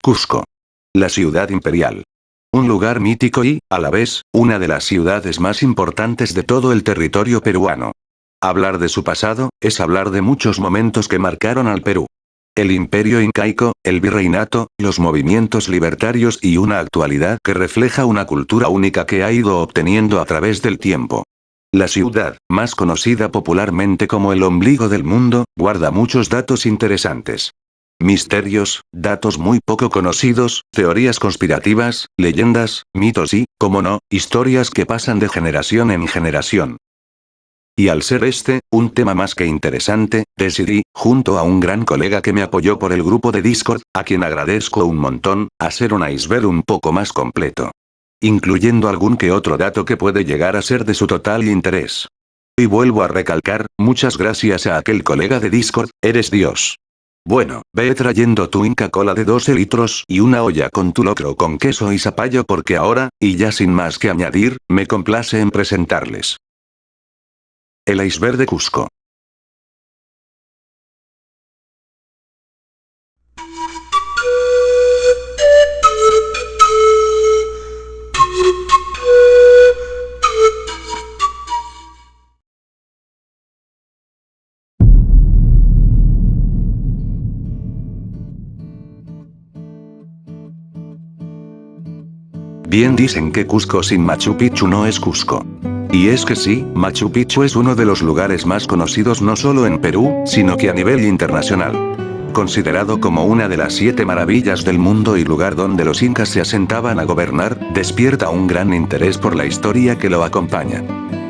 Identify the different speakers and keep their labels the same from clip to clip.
Speaker 1: Cusco. La ciudad imperial. Un lugar mítico y, a la vez, una de las ciudades más importantes de todo el territorio peruano. Hablar de su pasado, es hablar de muchos momentos que marcaron al Perú. El imperio incaico, el virreinato, los movimientos libertarios y una actualidad que refleja una cultura única que ha ido obteniendo a través del tiempo. La ciudad, más conocida popularmente como el ombligo del mundo, guarda muchos datos interesantes. Misterios, datos muy poco conocidos, teorías conspirativas, leyendas, mitos y, como no, historias que pasan de generación en generación. Y al ser este, un tema más que interesante, decidí, junto a un gran colega que me apoyó por el grupo de Discord, a quien agradezco un montón, hacer un iceberg un poco más completo. Incluyendo algún que otro dato que puede llegar a ser de su total interés. Y vuelvo a recalcar, muchas gracias a aquel colega de Discord, eres Dios. Bueno, ve trayendo tu Inca Cola de 12 litros y una olla con tu locro con queso y zapallo porque ahora, y ya sin más que añadir, me complace en presentarles. El iceberg de Cusco. Bien dicen que Cusco sin Machu Picchu no es Cusco. Y es que sí, Machu Picchu es uno de los lugares más conocidos no solo en Perú, sino que a nivel internacional. Considerado como una de las 7 maravillas del mundo y lugar donde los incas se asentaban a gobernar, despierta un gran interés por la historia que lo acompaña.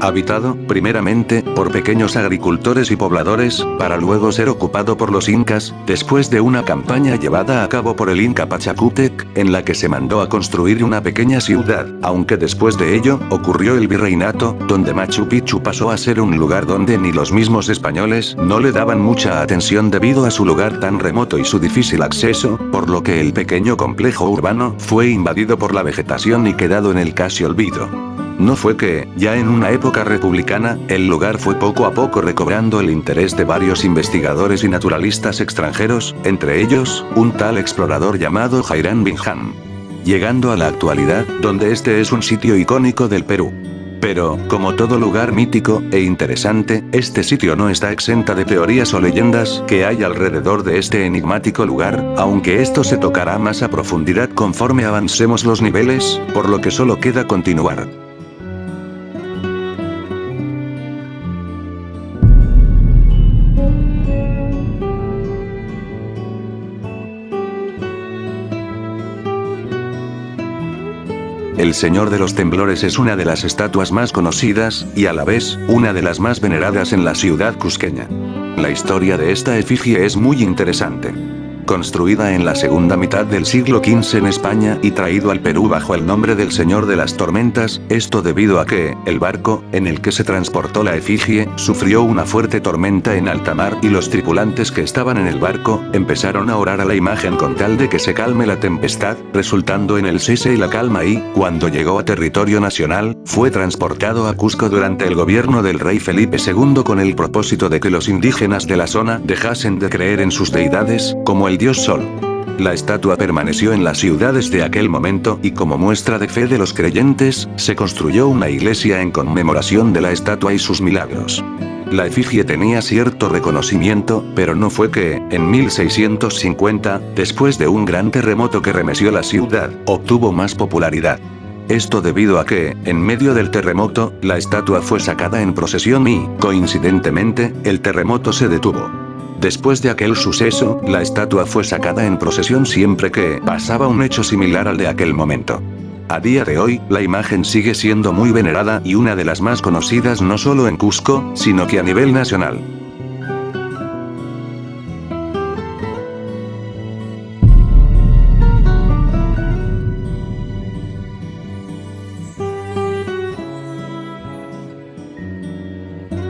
Speaker 1: Habitado, primeramente, por pequeños agricultores y pobladores, para luego ser ocupado por los incas, después de una campaña llevada a cabo por el Inca Pachacútec, en la que se mandó a construir una pequeña ciudad, aunque después de ello, ocurrió el virreinato, donde Machu Picchu pasó a ser un lugar donde ni los mismos españoles no le daban mucha atención debido a su lugar tan remoto y su difícil acceso, por lo que el pequeño complejo urbano fue invadido por la vegetación y quedado en el casi olvido. No fue que, ya en una época republicana, el lugar fue poco a poco recobrando el interés de varios investigadores y naturalistas extranjeros, entre ellos, un tal explorador llamado Jairán Bingham. Llegando a la actualidad, donde este es un sitio icónico del Perú. Pero, como todo lugar mítico e interesante, este sitio no está exenta de teorías o leyendas que hay alrededor de este enigmático lugar, aunque esto se tocará más a profundidad conforme avancemos los niveles, por lo que solo queda continuar. El Señor de los Temblores es una de las estatuas más conocidas, y a la vez, una de las más veneradas en la ciudad cusqueña. La historia de esta efigie es muy interesante. Construida en la segunda mitad del siglo XV en España y traído al Perú bajo el nombre del Señor de las Tormentas, esto debido a que, el barco, en el que se transportó la efigie, sufrió una fuerte tormenta en alta mar y los tripulantes que estaban en el barco, empezaron a orar a la imagen con tal de que se calme la tempestad, resultando en el cese y la calma y, cuando llegó a territorio nacional, fue transportado a Cusco durante el gobierno del rey Felipe II con el propósito de que los indígenas de la zona dejasen de creer en sus deidades, como el dios Sol. La estatua permaneció en la ciudad desde aquel momento y como muestra de fe de los creyentes, se construyó una iglesia en conmemoración de la estatua y sus milagros. La efigie tenía cierto reconocimiento, pero no fue que, en 1650, después de un gran terremoto que remeció la ciudad, obtuvo más popularidad. Esto debido a que, en medio del terremoto, la estatua fue sacada en procesión y, coincidentemente, el terremoto se detuvo. Después de aquel suceso, la estatua fue sacada en procesión siempre que pasaba un hecho similar al de aquel momento. A día de hoy, la imagen sigue siendo muy venerada y una de las más conocidas no solo en Cusco, sino que a nivel nacional.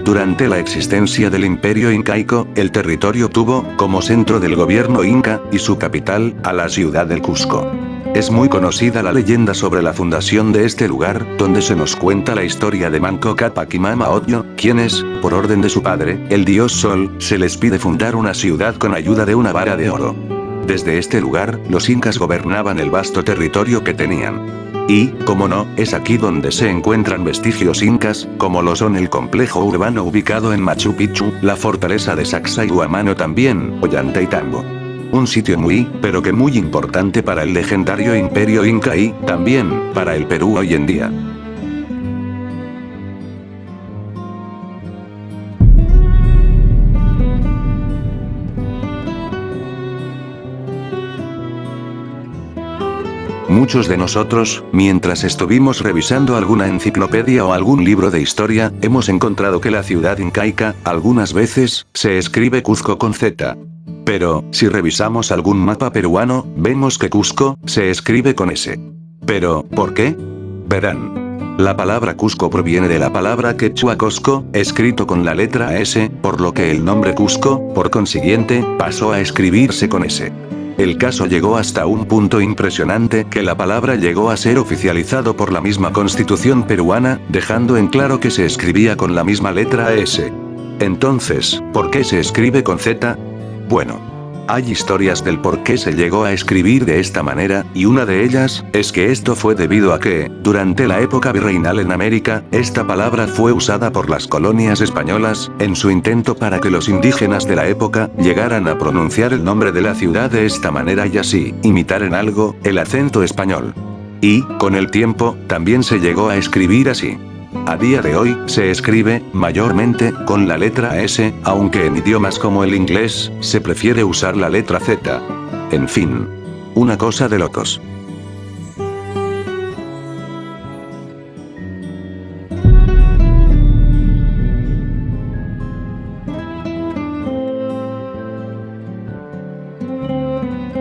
Speaker 1: Durante la existencia del imperio incaico, el territorio tuvo, como centro del gobierno inca, y su capital, a la ciudad del Cusco. Es muy conocida la leyenda sobre la fundación de este lugar, donde se nos cuenta la historia de Manco Cápac y Mama Ocllo, quienes, por orden de su padre, el dios Sol, se les pide fundar una ciudad con ayuda de una vara de oro. Desde este lugar, los incas gobernaban el vasto territorio que tenían. Y, como no, es aquí donde se encuentran vestigios incas, como lo son el complejo urbano ubicado en Machu Picchu, la fortaleza de Sacsayhuamano también, Ollantaytambo. Un sitio muy, pero que muy importante para el legendario imperio inca y, también, para el Perú hoy en día. Muchos de nosotros, mientras estuvimos revisando alguna enciclopedia o algún libro de historia, hemos encontrado que la ciudad incaica, algunas veces, se escribe Cuzco con Z. Pero, si revisamos algún mapa peruano, vemos que Cusco, se escribe con S. Pero, ¿por qué? Verán. La palabra Cusco proviene de la palabra quechua Cosco, escrito con la letra S, por lo que el nombre Cusco, por consiguiente, pasó a escribirse con S. El caso llegó hasta un punto impresionante que la palabra llegó a ser oficializado por la misma constitución peruana, dejando en claro que se escribía con la misma letra S. Entonces, ¿por qué se escribe con Z? Bueno, hay historias del por qué se llegó a escribir de esta manera, y una de ellas, es que esto fue debido a que, durante la época virreinal en América, esta palabra fue usada por las colonias españolas, en su intento para que los indígenas de la época, llegaran a pronunciar el nombre de la ciudad de esta manera y así, imitar en algo, el acento español. Y, con el tiempo, también se llegó a escribir así. A día de hoy, se escribe, mayormente, con la letra S, aunque en idiomas como el inglés, se prefiere usar la letra Z. En fin. Una cosa de locos.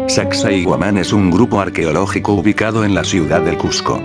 Speaker 1: Sacsayhuamán es un grupo arqueológico ubicado en la ciudad del Cusco.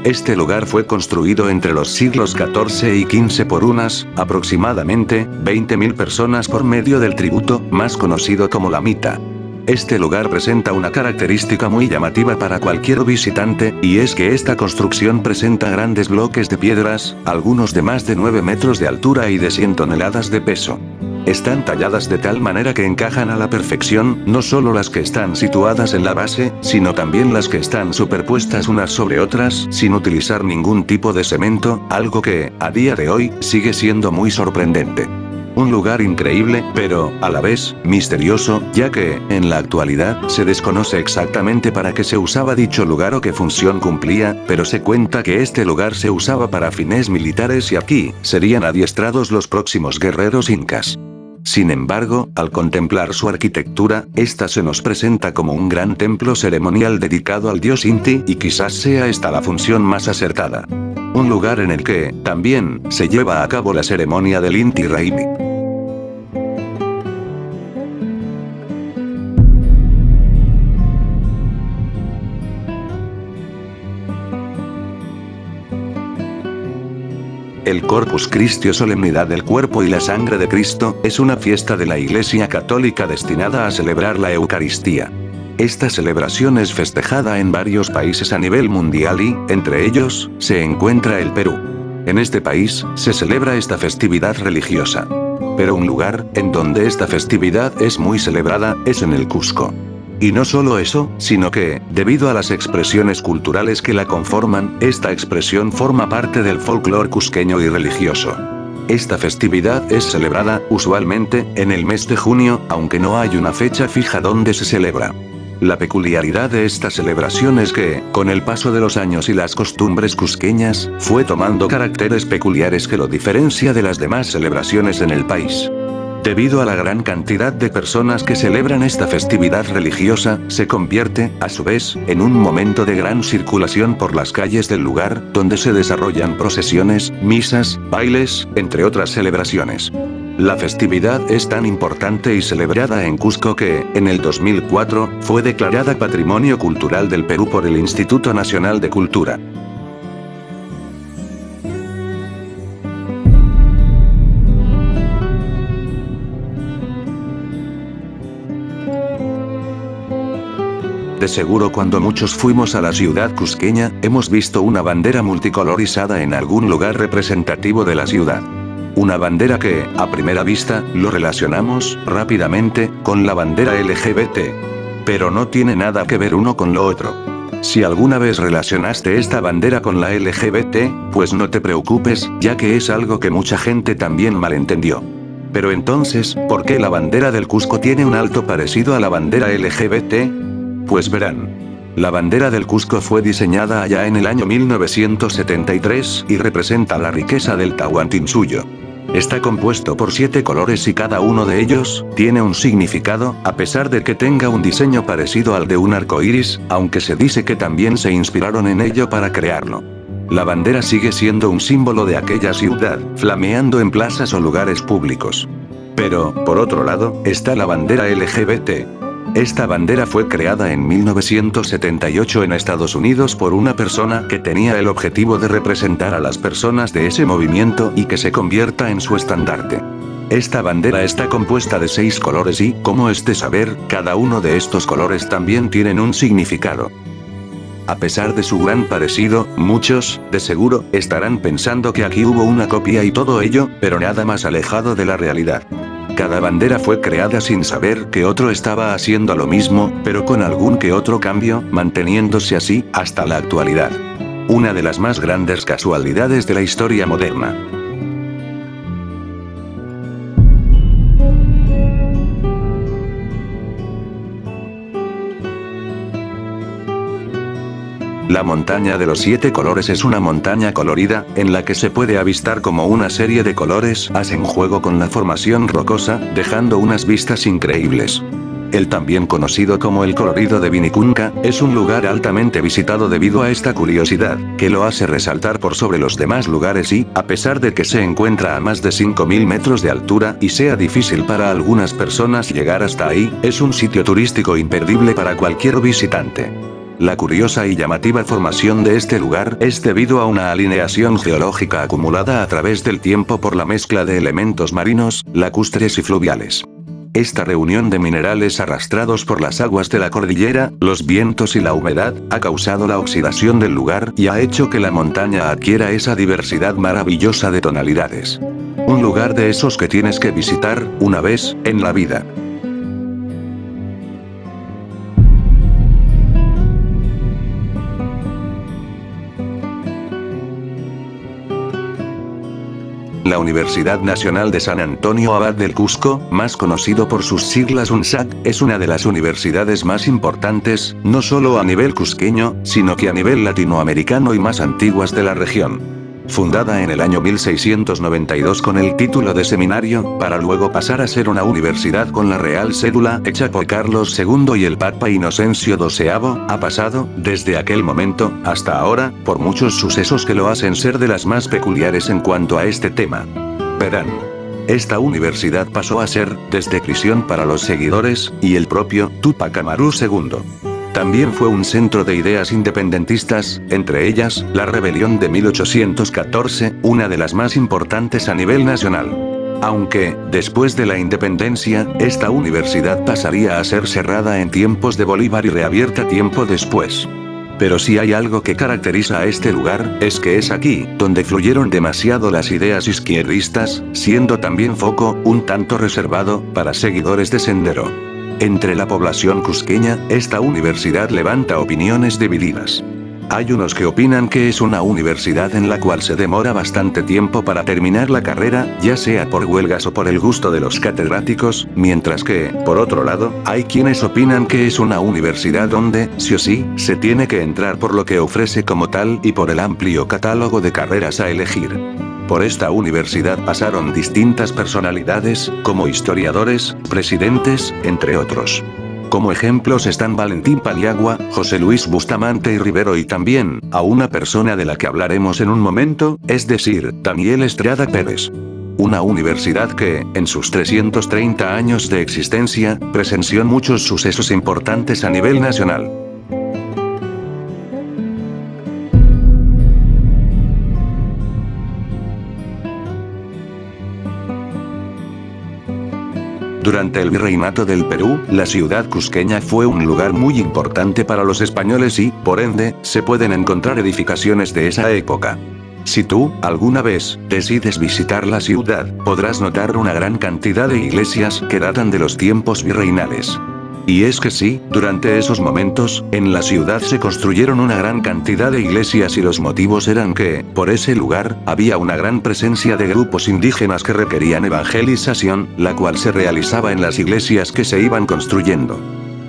Speaker 1: Este lugar fue construido entre los siglos XIV y XV por unas, aproximadamente, 20.000 personas por medio del tributo, más conocido como la mita. Este lugar presenta una característica muy llamativa para cualquier visitante, y es que esta construcción presenta grandes bloques de piedras, algunos de más de 9 metros de altura y de 100 toneladas de peso. Están talladas de tal manera que encajan a la perfección, no solo las que están situadas en la base, sino también las que están superpuestas unas sobre otras, sin utilizar ningún tipo de cemento, algo que, a día de hoy, sigue siendo muy sorprendente. Un lugar increíble, pero, a la vez, misterioso, ya que, en la actualidad, se desconoce exactamente para qué se usaba dicho lugar o qué función cumplía, pero se cuenta que este lugar se usaba para fines militares y aquí, serían adiestrados los próximos guerreros incas. Sin embargo, al contemplar su arquitectura, esta se nos presenta como un gran templo ceremonial dedicado al dios Inti y quizás sea esta la función más acertada. Un lugar en el que, también, se lleva a cabo la ceremonia del Inti Raymi. El Corpus Christi o Solemnidad del Cuerpo y la Sangre de Cristo, es una fiesta de la Iglesia Católica destinada a celebrar la Eucaristía. Esta celebración es festejada en varios países a nivel mundial y, entre ellos, se encuentra el Perú. En este país, se celebra esta festividad religiosa. Pero un lugar, en donde esta festividad es muy celebrada, es en el Cusco. Y no solo eso, sino que, debido a las expresiones culturales que la conforman, esta expresión forma parte del folclore cusqueño y religioso. Esta festividad es celebrada, usualmente, en el mes de junio, aunque no hay una fecha fija donde se celebra. La peculiaridad de esta celebración es que, con el paso de los años y las costumbres cusqueñas, fue tomando caracteres peculiares que lo diferencia de las demás celebraciones en el país. Debido a la gran cantidad de personas que celebran esta festividad religiosa, se convierte, a su vez, en un momento de gran circulación por las calles del lugar, donde se desarrollan procesiones, misas, bailes, entre otras celebraciones. La festividad es tan importante y celebrada en Cusco que, en el 2004, fue declarada Patrimonio Cultural del Perú por el Instituto Nacional de Cultura. De seguro cuando muchos fuimos a la ciudad cusqueña, hemos visto una bandera multicolor izada en algún lugar representativo de la ciudad. Una bandera que, a primera vista, lo relacionamos, rápidamente, con la bandera LGBT. Pero no tiene nada que ver uno con lo otro. Si alguna vez relacionaste esta bandera con la LGBT, pues no te preocupes, ya que es algo que mucha gente también malentendió. Pero entonces, ¿por qué la bandera del Cusco tiene un alto parecido a la bandera LGBT? Pues verán. La bandera del Cusco fue diseñada allá en el año 1973 y representa la riqueza del Tahuantinsuyo. Está compuesto por 7 colores y cada uno de ellos tiene un significado, a pesar de que tenga un diseño parecido al de un arco iris, aunque se dice que también se inspiraron en ello para crearlo. La bandera sigue siendo un símbolo de aquella ciudad, flameando en plazas o lugares públicos. Pero, por otro lado, está la bandera LGBT. Esta bandera fue creada en 1978 en Estados Unidos por una persona que tenía el objetivo de representar a las personas de ese movimiento y que se convierta en su estandarte. Esta bandera está compuesta de 6 colores y, como es de saber, cada uno de estos colores también tienen un significado. A pesar de su gran parecido, muchos, de seguro, estarán pensando que aquí hubo una copia y todo ello, pero nada más alejado de la realidad. Cada bandera fue creada sin saber que otro estaba haciendo lo mismo, pero con algún que otro cambio, manteniéndose así, hasta la actualidad. Una de las más grandes casualidades de la historia moderna. La montaña de los 7 colores es una montaña colorida, en la que se puede avistar como una serie de colores hacen juego con la formación rocosa, dejando unas vistas increíbles. El también conocido como el colorido de Vinicunca, es un lugar altamente visitado debido a esta curiosidad, que lo hace resaltar por sobre los demás lugares y, a pesar de que se encuentra a más de 5000 metros de altura y sea difícil para algunas personas llegar hasta ahí, es un sitio turístico imperdible para cualquier visitante. La curiosa y llamativa formación de este lugar es debido a una alineación geológica acumulada a través del tiempo por la mezcla de elementos marinos, lacustres y fluviales. Esta reunión de minerales arrastrados por las aguas de la cordillera, los vientos y la humedad, ha causado la oxidación del lugar y ha hecho que la montaña adquiera esa diversidad maravillosa de tonalidades. Un lugar de esos que tienes que visitar, una vez, en la vida. La Universidad Nacional de San Antonio Abad del Cusco, más conocido por sus siglas UNSAC, es una de las universidades más importantes, no solo a nivel cusqueño, sino que a nivel latinoamericano y más antiguas de la región. Fundada en el año 1692 con el título de seminario, para luego pasar a ser una universidad con la real cédula hecha por Carlos II y el Papa Inocencio XII, ha pasado, desde aquel momento, hasta ahora, por muchos sucesos que lo hacen ser de las más peculiares en cuanto a este tema. Verán. Esta universidad pasó a ser, desde prisión para los seguidores, y el propio Túpac Amaru II. También fue un centro de ideas independentistas, entre ellas, la rebelión de 1814, una de las más importantes a nivel nacional. Aunque, después de la independencia, esta universidad pasaría a ser cerrada en tiempos de Bolívar y reabierta tiempo después. Pero si hay algo que caracteriza a este lugar, es que es aquí, donde fluyeron demasiado las ideas izquierdistas, siendo también foco, un tanto reservado, para seguidores de Sendero. Entre la población cusqueña, esta universidad levanta opiniones divididas. Hay unos que opinan que es una universidad en la cual se demora bastante tiempo para terminar la carrera, ya sea por huelgas o por el gusto de los catedráticos, mientras que, por otro lado, hay quienes opinan que es una universidad donde, sí o sí, se tiene que entrar por lo que ofrece como tal y por el amplio catálogo de carreras a elegir. Por esta universidad pasaron distintas personalidades, como historiadores, presidentes, entre otros. Como ejemplos están Valentín Paniagua, José Luis Bustamante y Rivero y también, a una persona de la que hablaremos en un momento, es decir, Daniel Estrada Pérez. Una universidad que, en sus 330 años de existencia, presenció muchos sucesos importantes a nivel nacional. Durante el virreinato del Perú, la ciudad cusqueña fue un lugar muy importante para los españoles y, por ende, se pueden encontrar edificaciones de esa época. Si tú, alguna vez, decides visitar la ciudad, podrás notar una gran cantidad de iglesias que datan de los tiempos virreinales. Y es que sí, durante esos momentos, en la ciudad se construyeron una gran cantidad de iglesias y los motivos eran que, por ese lugar, había una gran presencia de grupos indígenas que requerían evangelización, la cual se realizaba en las iglesias que se iban construyendo.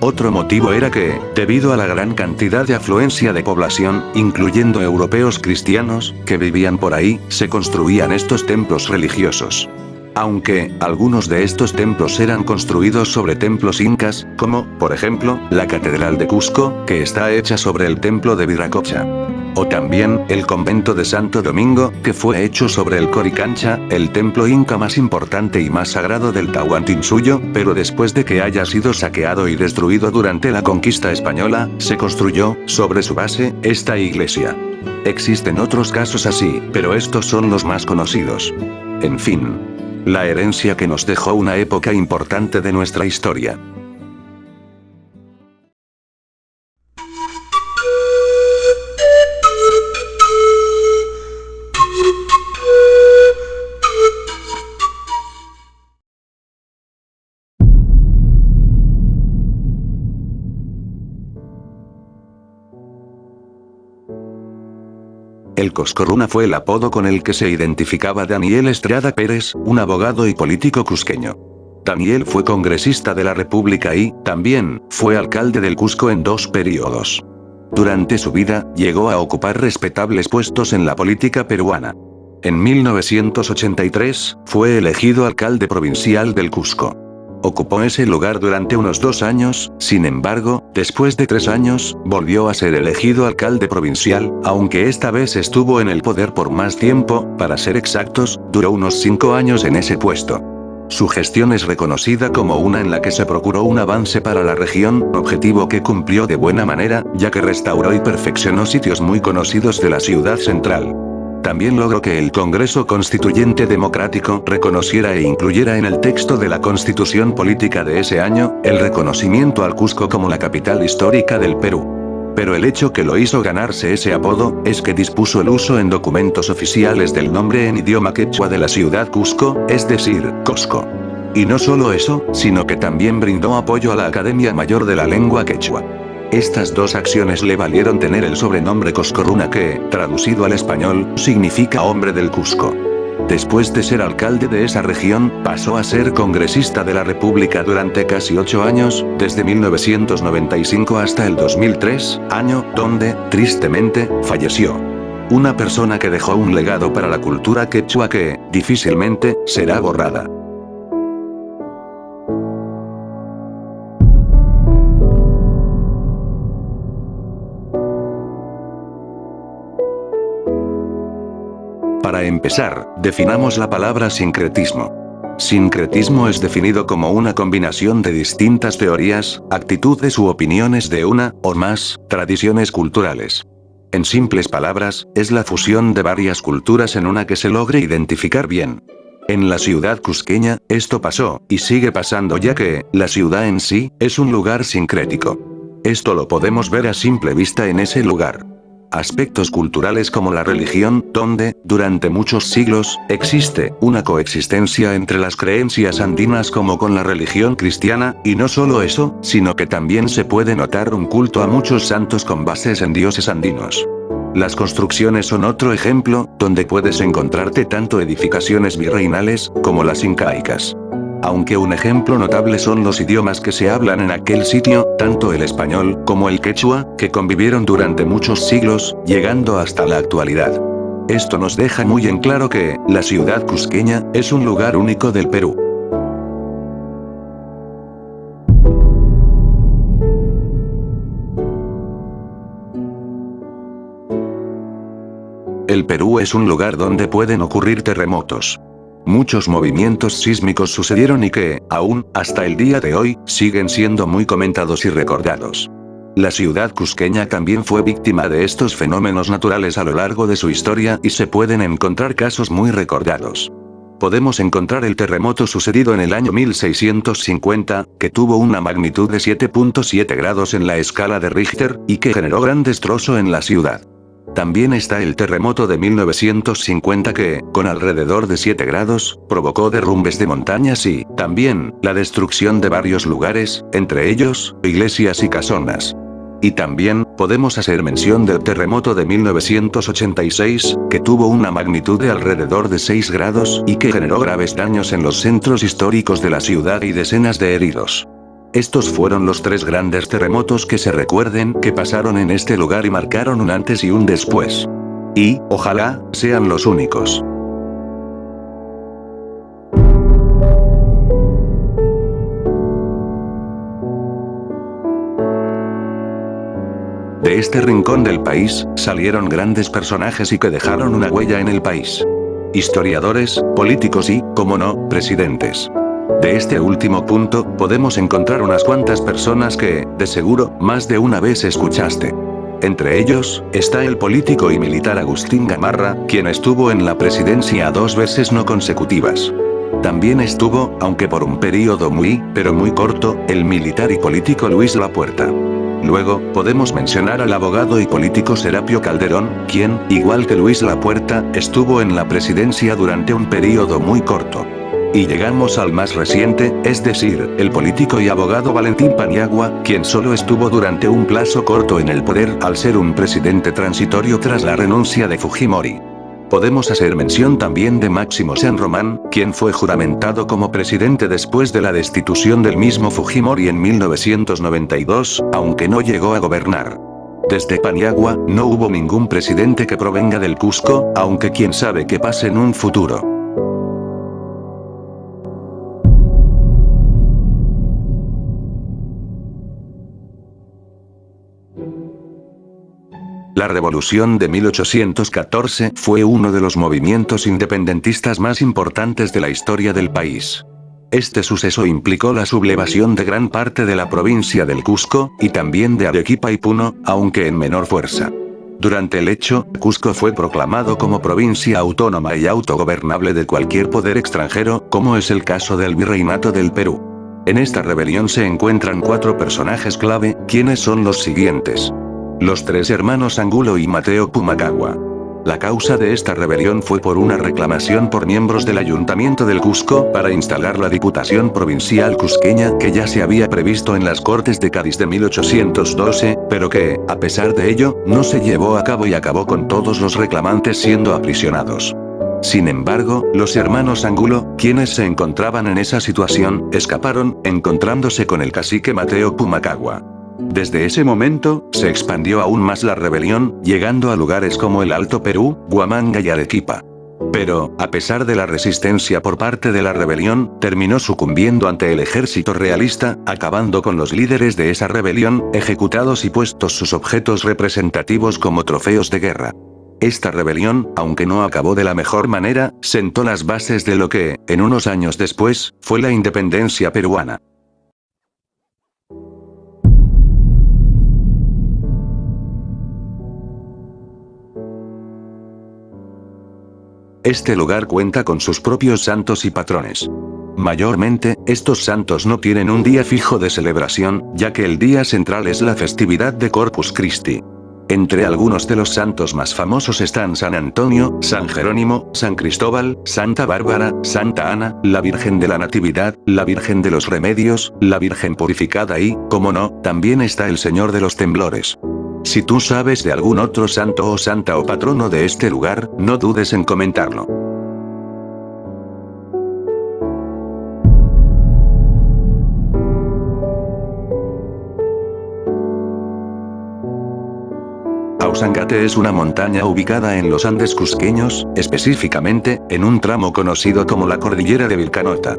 Speaker 1: Otro motivo era que, debido a la gran cantidad de afluencia de población, incluyendo europeos cristianos, que vivían por ahí, se construían estos templos religiosos. Aunque, algunos de estos templos eran construidos sobre templos incas, como, por ejemplo, la Catedral de Cusco, que está hecha sobre el templo de Viracocha. O también, el convento de Santo Domingo, que fue hecho sobre el Coricancha, el templo inca más importante y más sagrado del Tahuantinsuyo, pero después de que haya sido saqueado y destruido durante la conquista española, se construyó, sobre su base, esta iglesia. Existen otros casos así, pero estos son los más conocidos. En fin. La herencia que nos dejó una época importante de nuestra historia. El Coscorruna fue el apodo con el que se identificaba Daniel Estrada Pérez, un abogado y político cusqueño. Daniel fue congresista de la República y, también, fue alcalde del Cusco en 2 periodos. Durante su vida, llegó a ocupar respetables puestos en la política peruana. En 1983, fue elegido alcalde provincial del Cusco. Ocupó ese lugar durante unos 2 años, sin embargo, después de 3 años, volvió a ser elegido alcalde provincial, aunque esta vez estuvo en el poder por más tiempo, para ser exactos, duró unos 5 años en ese puesto. Su gestión es reconocida como una en la que se procuró un avance para la región, objetivo que cumplió de buena manera, ya que restauró y perfeccionó sitios muy conocidos de la ciudad central. También logró que el Congreso Constituyente Democrático reconociera e incluyera en el texto de la Constitución Política de ese año, el reconocimiento al Cusco como la capital histórica del Perú. Pero el hecho que lo hizo ganarse ese apodo, es que dispuso el uso en documentos oficiales del nombre en idioma quechua de la ciudad Cusco, es decir, Cosco. Y no solo eso, sino que también brindó apoyo a la Academia Mayor de la Lengua Quechua. Estas 2 acciones le valieron tener el sobrenombre Coscorruna que, traducido al español, significa hombre del Cusco. Después de ser alcalde de esa región, pasó a ser congresista de la República durante casi 8 años, desde 1995 hasta el 2003, año donde, tristemente, falleció. Una persona que dejó un legado para la cultura quechua que, difícilmente, será borrada. Para empezar, definamos la palabra sincretismo. Sincretismo es definido como una combinación de distintas teorías, actitudes u opiniones de una, o más, tradiciones culturales. En simples palabras, es la fusión de varias culturas en una que se logre identificar bien. En la ciudad cusqueña, esto pasó, y sigue pasando ya que, la ciudad en sí, es un lugar sincrético. Esto lo podemos ver a simple vista en ese lugar. Aspectos culturales como la religión, donde, durante muchos siglos, existe una coexistencia entre las creencias andinas como con la religión cristiana, y no solo eso, sino que también se puede notar un culto a muchos santos con bases en dioses andinos. Las construcciones son otro ejemplo, donde puedes encontrarte tanto edificaciones virreinales, como las incaicas. Aunque un ejemplo notable son los idiomas que se hablan en aquel sitio, tanto el español, como el quechua, que convivieron durante muchos siglos, llegando hasta la actualidad. Esto nos deja muy en claro que, la ciudad cusqueña, es un lugar único del Perú. El Perú es un lugar donde pueden ocurrir terremotos. Muchos movimientos sísmicos sucedieron y que, aún, hasta el día de hoy, siguen siendo muy comentados y recordados. La ciudad cusqueña también fue víctima de estos fenómenos naturales a lo largo de su historia y se pueden encontrar casos muy recordados. Podemos encontrar el terremoto sucedido en el año 1650, que tuvo una magnitud de 7.7 grados en la escala de Richter, y que generó gran destrozo en la ciudad. También está el terremoto de 1950 que, con alrededor de 7 grados, provocó derrumbes de montañas y, también, la destrucción de varios lugares, entre ellos, iglesias y casonas. Y también, podemos hacer mención del terremoto de 1986, que tuvo una magnitud de alrededor de 6 grados y que generó graves daños en los centros históricos de la ciudad y decenas de heridos. Estos fueron los 3 grandes terremotos que se recuerden que pasaron en este lugar y marcaron un antes y un después. Y, ojalá, sean los únicos. De este rincón del país, salieron grandes personajes y que dejaron una huella en el país. Historiadores, políticos y, como no, presidentes. De este último punto, podemos encontrar unas cuantas personas que, de seguro, más de una vez escuchaste. Entre ellos, está el político y militar Agustín Gamarra, quien estuvo en la presidencia 2 veces no consecutivas. También estuvo, aunque por un período muy, pero muy corto, el militar y político Luis Lapuerta. Luego, podemos mencionar al abogado y político Serapio Calderón, quien, igual que Luis Lapuerta, estuvo en la presidencia durante un período muy corto. Y llegamos al más reciente, es decir, el político y abogado Valentín Paniagua, quien solo estuvo durante un plazo corto en el poder al ser un presidente transitorio tras la renuncia de Fujimori. Podemos hacer mención también de Máximo San Román, quien fue juramentado como presidente después de la destitución del mismo Fujimori en 1992, aunque no llegó a gobernar. Desde Paniagua, no hubo ningún presidente que provenga del Cusco, aunque quién sabe qué pase en un futuro. La Revolución de 1814 fue uno de los movimientos independentistas más importantes de la historia del país. Este suceso implicó la sublevación de gran parte de la provincia del Cusco, y también de Arequipa y Puno, aunque en menor fuerza. Durante el hecho, Cusco fue proclamado como provincia autónoma y autogobernable de cualquier poder extranjero, como es el caso del Virreinato del Perú. En esta rebelión se encuentran 4 personajes clave, quienes son los siguientes. Los 3 hermanos Angulo y Mateo Pumacagua. La causa de esta rebelión fue por una reclamación por miembros del Ayuntamiento del Cusco para instalar la Diputación Provincial Cusqueña que ya se había previsto en las Cortes de Cádiz de 1812, pero que, a pesar de ello, no se llevó a cabo y acabó con todos los reclamantes siendo aprisionados. Sin embargo, los hermanos Angulo, quienes se encontraban en esa situación, escaparon, encontrándose con el cacique Mateo Pumacagua. Desde ese momento, se expandió aún más la rebelión, llegando a lugares como el Alto Perú, Huamanga y Arequipa. Pero, a pesar de la resistencia por parte de la rebelión, terminó sucumbiendo ante el ejército realista, acabando con los líderes de esa rebelión, ejecutados y puestos sus objetos representativos como trofeos de guerra. Esta rebelión, aunque no acabó de la mejor manera, sentó las bases de lo que, en unos años después, fue la independencia peruana. Este lugar cuenta con sus propios santos y patrones. Mayormente, estos santos no tienen un día fijo de celebración, ya que el día central es la festividad de Corpus Christi. Entre algunos de los santos más famosos están San Antonio, San Jerónimo, San Cristóbal, Santa Bárbara, Santa Ana, la Virgen de la Natividad, la Virgen de los Remedios, la Virgen Purificada y, como no, también está el Señor de los Temblores. Si tú sabes de algún otro santo o santa o patrono de este lugar, no dudes en comentarlo. Ausangate es una montaña ubicada en los Andes cusqueños, específicamente, en un tramo conocido como la Cordillera de Vilcanota.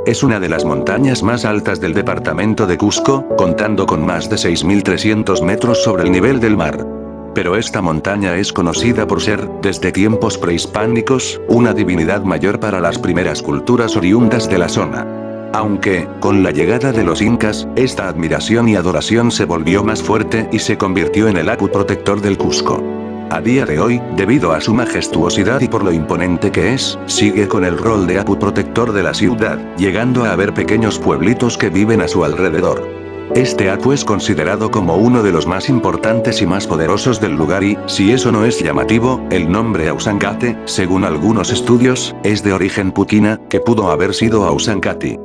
Speaker 1: Es una de las montañas más altas del departamento de Cusco, contando con más de 6.300 metros sobre el nivel del mar. Pero esta montaña es conocida por ser, desde tiempos prehispánicos, una divinidad mayor para las primeras culturas oriundas de la zona. Aunque, con la llegada de los incas, esta admiración y adoración se volvió más fuerte y se convirtió en el apu protector del Cusco. A día de hoy, debido a su majestuosidad y por lo imponente que es, sigue con el rol de apu protector de la ciudad, llegando a haber pequeños pueblitos que viven a su alrededor. Este acto es considerado como uno de los más importantes y más poderosos del lugar y, si eso no es llamativo, el nombre Ausangate, según algunos estudios, es de origen puquina, que pudo haber sido Ausancati.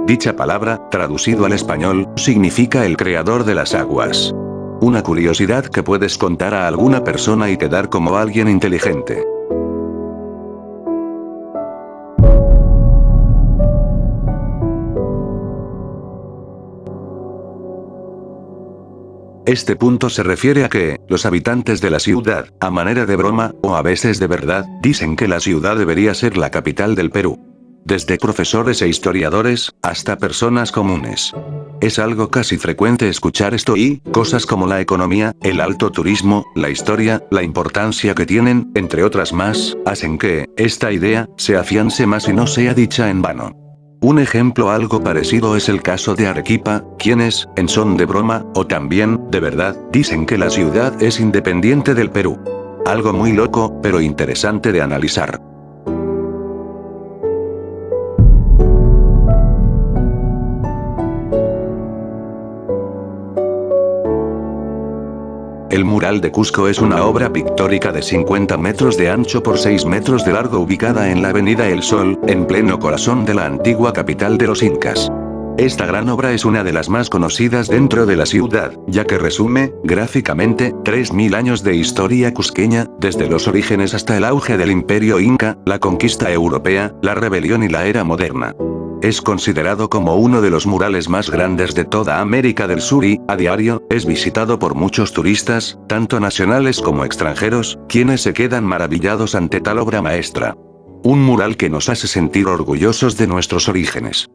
Speaker 1: Dicha palabra, traducido al español, significa el creador de las aguas. Una curiosidad que puedes contar a alguna persona y quedar como alguien inteligente. Este punto se refiere a que, los habitantes de la ciudad, a manera de broma, o a veces de verdad, dicen que la ciudad debería ser la capital del Perú. Desde profesores e historiadores, hasta personas comunes. Es algo casi frecuente escuchar esto y, cosas como la economía, el alto turismo, la historia, la importancia que tienen, entre otras más, hacen que, esta idea, se afiance más y no sea dicha en vano. Un ejemplo algo parecido es el caso de Arequipa, quienes, en son de broma, o también, de verdad, dicen que la ciudad es independiente del Perú. Algo muy loco, pero interesante de analizar. El mural de Cusco es una obra pictórica de 50 metros de ancho por 6 metros de largo ubicada en la avenida El Sol, en pleno corazón de la antigua capital de los incas. Esta gran obra es una de las más conocidas dentro de la ciudad, ya que resume, gráficamente, 3000 años de historia cusqueña, desde los orígenes hasta el auge del imperio inca, la conquista europea, la rebelión y la era moderna. Es considerado como uno de los murales más grandes de toda América del Sur y, a diario, es visitado por muchos turistas, tanto nacionales como extranjeros, quienes se quedan maravillados ante tal obra maestra. Un mural que nos hace sentir orgullosos de nuestros orígenes.